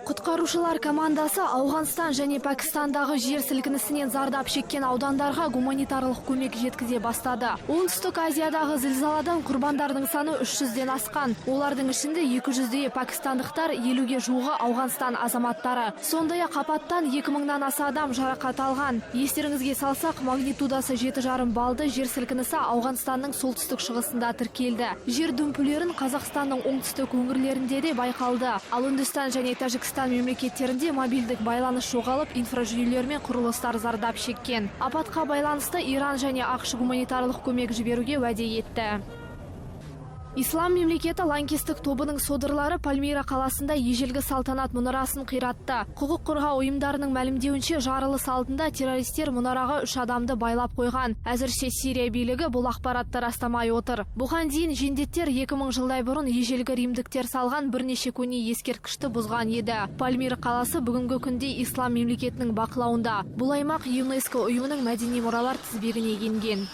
Құтқарушылар командасы Ауғанстан және Пәкістандағы жер сілкінісінен зардап шеккен аудандарға гуманитарлық көмек жеткізе бастады. Оңтүстік Азиядағы зілзаладан құрбандардың саны 300-ден асқан. Олардың ішінде 200-де пәкістандықтар, 50-ге жуығы Ауғанстан азаматтары. Сондай-ақ апаттан 2000-нан аса адам жарақат алған. Естеріңізге салсақ, магнитудасы 7,5 балды жер сілкінісі Ауғанстанның солтүстік шығысында тіркелді. Жер дүмпулерін Қазақстанның оңтүстік өңірлерінде де байқалды. Ал Үндістан және Тәжікстан мемлекеттерінде мобильдік байланыс жоғалып, инфражүйелер мен құрылыстар зардап шеккен. Апатқа байланысты Иран және ақш гуманитарлық көмек жіберуге уәде етті. Ислам мемлекеті лаңкестік тобының содырлары Пальмира қаласында ежелгі салтанат мұнарасын қиратты. Құқық қорғау ұйымдарының мәлімдеуінше, жарылыс алдында террористер мұнараға 3 адамды байлап қойған. Әзірше Сирия билігі бұл ақпаратты растамай отыр. Бұған дейін жендеттер 2000 жылдай бұрын ежелгі римдіктер салған бірнеше көне ескерткішті бұзған еді. Пальмира қаласы бүгінгі күнде ислам мемлекетінің бақылауында. Бұл аймақ ЮНЕСКО ұйымының мәдени мұралар тізбегіне енген.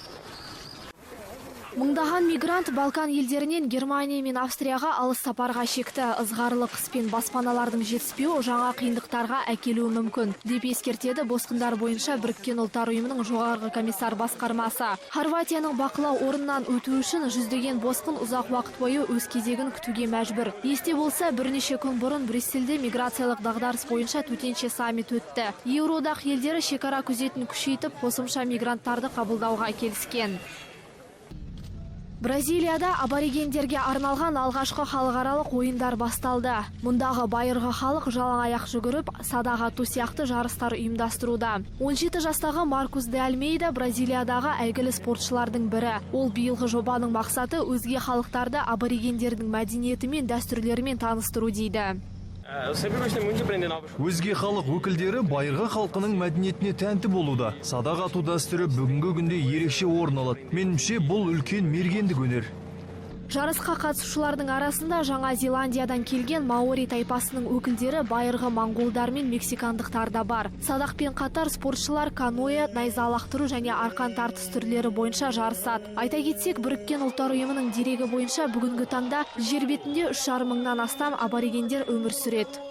Мыңдаған мигрант Балкан елдерінен Германия мен Австрияға алыс сапарға шекті. Ызғарлы қыс пен баспаналардың жетіспеуі жаңа қиындықтарға әкелуі мүмкін, деп ескертеді босқындар бойынша Біріккен ұлттар ұйымының жоғарғы комиссар басқармасы. Хорватияның бақылау орнынан өту үшін жүздеген босқын ұзақ уақыт бойы өз кезегін күтуге мәжбүр. Есте болса, бірнеше күн бұрын Брюссельде миграциялық дағдарыс бойынша төтенше саммит өтті. Еуроодақ елдері шекара күзетін күшейтіп, қосымша мигранттарды қабылдауға келіскен. Бразилияда аборигендерге арналған алғашқы халықаралық ойындар басталды. Мұндағы байырғы халық жалаң аяқ жүгіріп, садақ ату сияқты жарыстар ұйымдастыруда. 17 жастағы Маркус де Альмейда Бразилиядағы әйгілі спортшылардың бірі. Ол биылғы жобаның мақсаты өзге халықтарды аборигендердің мәдениеті мен дәстүрлерімен таныстыру дейді. Өзге халық өкілдері байырғы халқының мәдениетіне тәнті болуда. Садақ ату дәстүрі бүгінгі күнде ерекше орын алады. Меніңше, бұл үлкен мергендік өнер. Жарысқа қатысушылардың арасында Жаңа Зеландиядан келген Маори тайпасының өкілдері байырғы монголдар мен мексикандықтар да бар. Садақпен қатар спортшылар каноэ, найза лақтыру және арқан тартыс түрлері бойынша жарысады. Айта кетсек, Біріккен ұлттар ұйымының дерегі бойынша бүгінгі таңда жер бетінде 3,5 мыңнан астам аборигендер өмір сүреді.